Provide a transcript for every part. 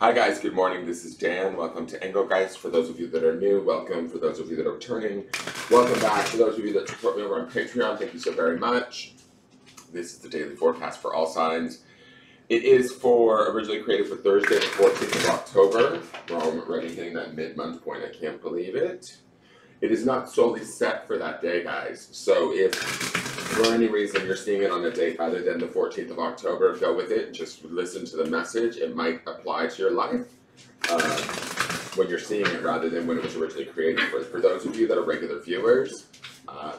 Hi guys, good morning. This is Dan. Welcome to Engelgeist. For those of you that are new, welcome. For those of you that are returning, welcome back. For those of you that support me over on Patreon, thank you so very much. This is the daily forecast for all signs. It is originally created for Thursday, the 14th of October. We're already hitting that mid-month point. I can't believe it. It is not solely set for that day, guys. So if for any reason you're seeing it on a date other than the 14th of October, go with it. Just listen to the message. It might apply to your life when you're seeing it rather than when it was originally created. For those of you that are regular viewers,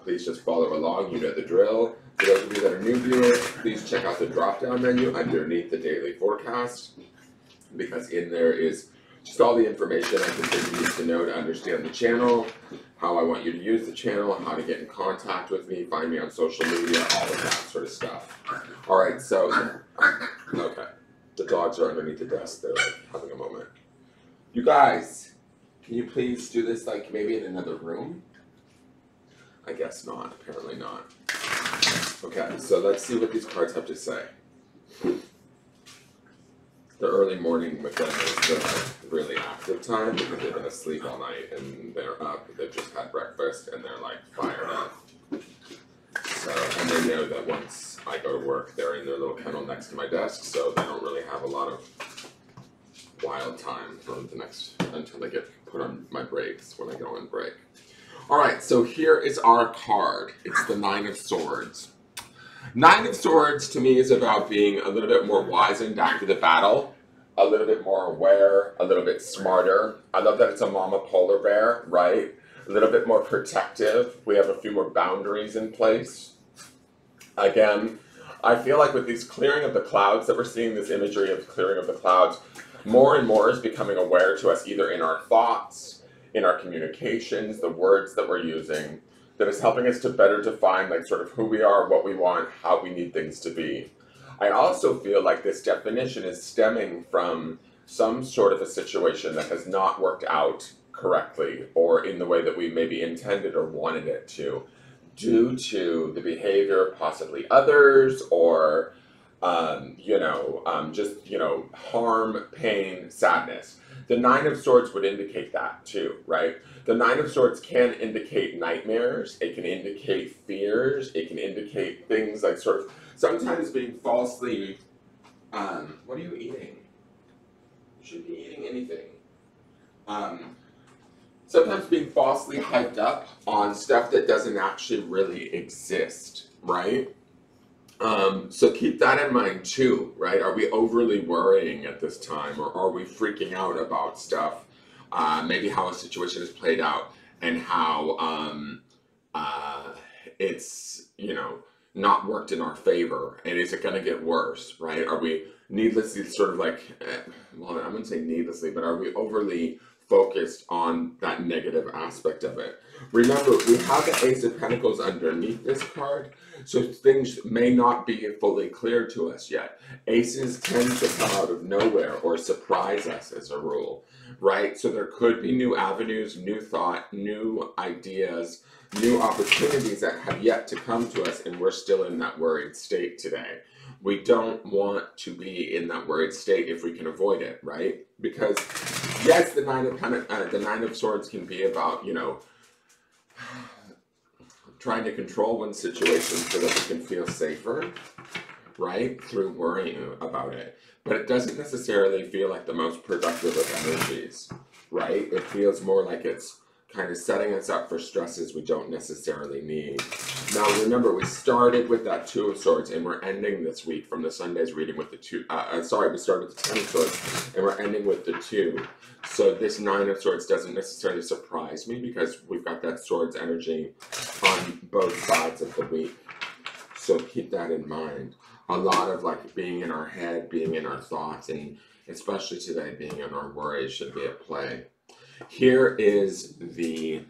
please just follow along. You know the drill. For those of you that are new viewers, please check out the drop-down menu underneath the daily forecast, because in there is just all the information I think you need to know to understand the channel, how I want you to use the channel, how to get in contact with me, find me on social media, all of that sort of stuff. All right, so, okay. The dogs are underneath the desk. They're like having a moment. You guys, can you please do this like maybe in another room? I guess not. Apparently not. Okay, so let's see what these cards have to say. The early morning with them is the really active time because they've been asleep all night and they're up, they've just had breakfast and they're like fired up. So, and they know that once I go to work, they're in their little kennel next to my desk, so they don't really have a lot of wild time for the next, until they get put on my breaks when I go on break. Alright, so here is our card. It's the Nine of Swords. Nine of Swords to me is about being a little bit more wizened after the battle, a little bit more aware, a little bit smarter. I love that it's a mama polar bear, right? A little bit more protective. We have a few more boundaries in place. Again, I feel like with these clearing of the clouds that we're seeing, this imagery of clearing of the clouds, more and more is becoming aware to us either in our thoughts, in our communications, the words that we're using, that is helping us to better define like sort of who we are, what we want, how we need things to be. I also feel like this definition is stemming from some sort of a situation that has not worked out correctly or in the way that we maybe intended or wanted it to, due to the behavior, possibly others, or harm, pain, sadness. The Nine of Swords would indicate that too, right? The Nine of Swords can indicate nightmares, it can indicate fears, it can indicate things like sort of sometimes being falsely, what are you eating? You shouldn't be eating anything. Sometimes being falsely hyped up on stuff that doesn't actually really exist, right? So keep that in mind too, right? Are we overly worrying at this time, or are we freaking out about stuff? Maybe how a situation is played out and how it's, not worked in our favor, and is it going to get worse, right? Are we needlessly sort of like, well, I wouldn't say needlessly, but are we overly focused on that negative aspect of it? Remember, we have the Ace of Pentacles underneath this card, so things may not be fully clear to us yet. Aces tend to come out of nowhere or surprise us as a rule, right? So there could be new avenues, new thought, new ideas, new opportunities that have yet to come to us, and we're still in that worried state today. We don't want to be in that worried state if we can avoid it, right? Because yes, the Nine of Swords can be about, trying to control one situation so that we can feel safer, right? Through worrying about it. But it doesn't necessarily feel like the most productive of energies, right? It feels more like it's kind of setting us up for stresses we don't necessarily need. Now remember, we started with that Two of Swords, and we're ending this week from the Sunday's reading with the we started with the Ten of Swords, and we're ending with the Two. So this Nine of Swords doesn't necessarily surprise me because we've got that Swords energy on both sides of the week. So keep that in mind. A lot of like being in our head, being in our thoughts, and especially today being in our worries should be at play. Here is the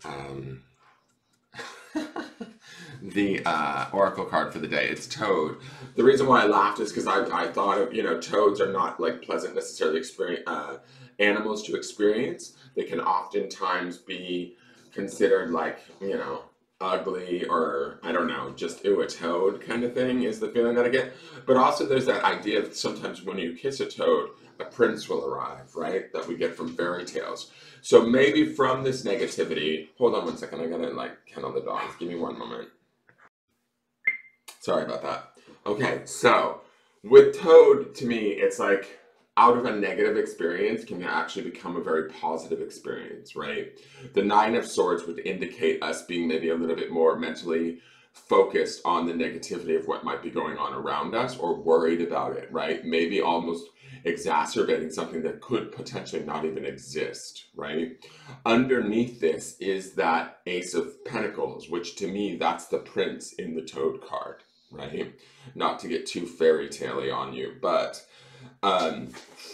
oracle card for the day. It's Toad. The reason why I laughed is because I thought of, toads are not like pleasant necessarily animals to experience. They can oftentimes be considered like, ugly, or I don't know, just ew, a toad kind of thing is the feeling that I get. But also there's that idea that sometimes when you kiss a toad, a prince will arrive, right? That we get from fairy tales. So maybe from this negativity, hold on one second, I gotta like kennel the dogs. Give me one moment. Sorry about that. Okay, so with Toad, to me, it's like out of a negative experience can actually become a very positive experience, right? The Nine of Swords would indicate us being maybe a little bit more mentally focused on the negativity of what might be going on around us or worried about it, right? Maybe almost exacerbating something that could potentially not even exist, right? Underneath this is that Ace of Pentacles, which to me, that's the prince in the Toad card, right? Not to get too fairy tale-y on you, but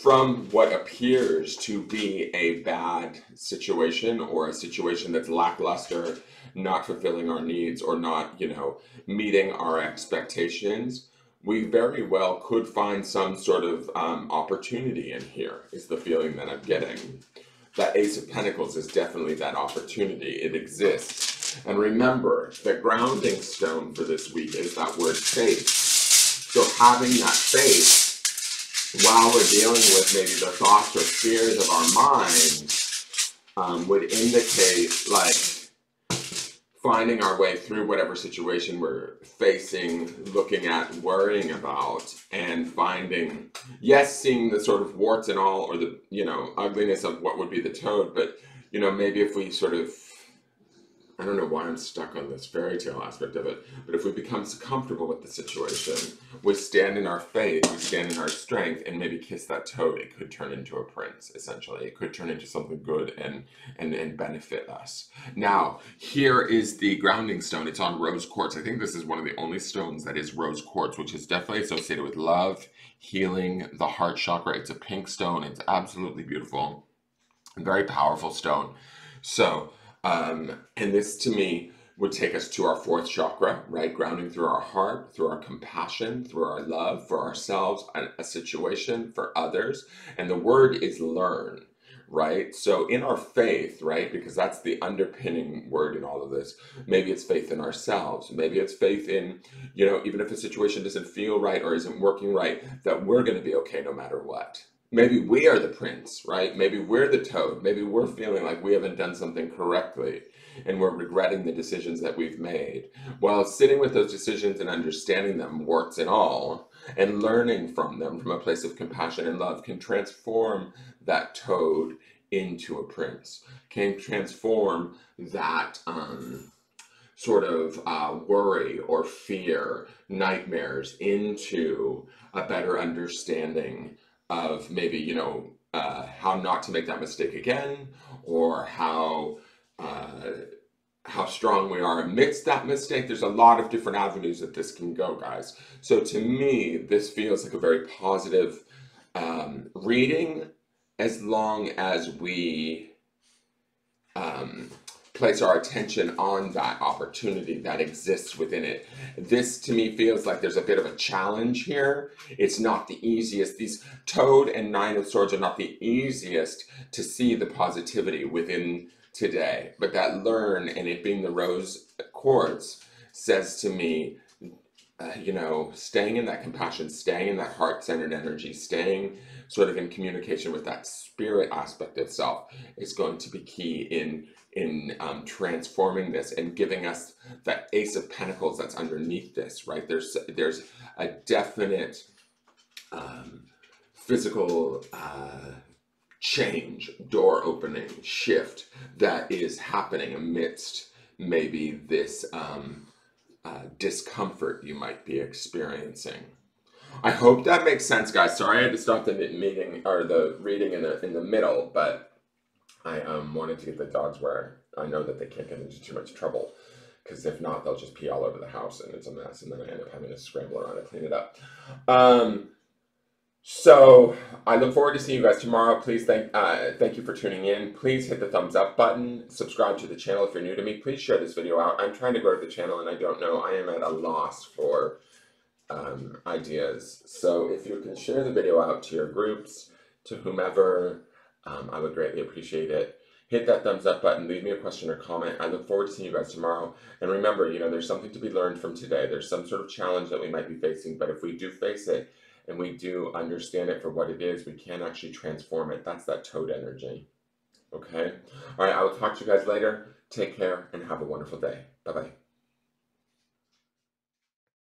from what appears to be a bad situation or a situation that's lackluster, not fulfilling our needs or not, you know, meeting our expectations, we very well could find some sort of opportunity in here, is the feeling that I'm getting. That Ace of Pentacles is definitely that opportunity. It exists. And remember, the grounding stone for this week is that word faith. So having that faith while we're dealing with maybe the thoughts or fears of our mind would indicate like finding our way through whatever situation we're facing, looking at, worrying about, and finding, yes, seeing the sort of warts and all, or the, you know, ugliness of what would be the toad, but, you know, maybe if we sort of, I don't know why I'm stuck on this fairy tale aspect of it, but if we become so comfortable with the situation, we stand in our faith, we stand in our strength, and maybe kiss that toad, it could turn into a prince, essentially. It could turn into something good and benefit us. Now, here is the grounding stone. It's on rose quartz. I think this is one of the only stones that is rose quartz, which is definitely associated with love, healing, the heart chakra. It's a pink stone. It's absolutely beautiful. Very powerful stone. So, and this to me would take us to our fourth chakra, right? Grounding through our heart, through our compassion, through our love for ourselves, a situation, for others. And the word is learn, right? So in our faith, right? Because that's the underpinning word in all of this. Maybe it's faith in ourselves. Maybe it's faith in, you know, even if a situation doesn't feel right or isn't working right, that we're going to be okay no matter what. Maybe we are the prince, right? Maybe we're the toad. Maybe we're feeling like we haven't done something correctly and we're regretting the decisions that we've made. Well, sitting with those decisions and understanding them, warts and all, and learning from them from a place of compassion and love can transform that toad into a prince, can transform that sort of worry or fear, nightmares into a better understanding of maybe, you know, how not to make that mistake again, or how strong we are amidst that mistake. There's a lot of different avenues that this can go, guys. So to me, this feels like a very positive reading, as long as we place our attention on that opportunity that exists within it. This to me feels like there's a bit of a challenge here. It's not the easiest. These Toad and Nine of Swords are not the easiest to see the positivity within today. But that learn, and it being the rose quartz, says to me, you know, staying in that compassion, staying in that heart-centered energy, staying sort of in communication with that spirit aspect of self is going to be key in transforming this and giving us that Ace of Pentacles that's underneath this, right? There's a definite physical change, door opening, shift that is happening amidst maybe this discomfort you might be experiencing. I hope that makes sense, guys. Sorry I had to stop the meeting or the reading in the middle, but I wanted to get the dogs where I know that they can't get into too much trouble, because if not, they'll just pee all over the house and it's a mess, and then I end up having to scramble around and clean it up. So I look forward to seeing you guys tomorrow. Please thank you for tuning in. Please hit the thumbs up button. Subscribe to the channel if you're new to me. Please share this video out. I'm trying to grow the channel and I don't know. I am at a loss for ideas. So if you can share the video out to your groups, to whomever, I would greatly appreciate it. hit that thumbs up button, leave me a question or comment. I look forward to seeing you guys tomorrow. And remember, you know, there's something to be learned from today. There's some sort of challenge that we might be facing, but if we do face it and we do understand it for what it is, we can actually transform it. That's that toad energy. Okay? All right, I will talk to you guys later. Take care and have a wonderful day. Bye-bye.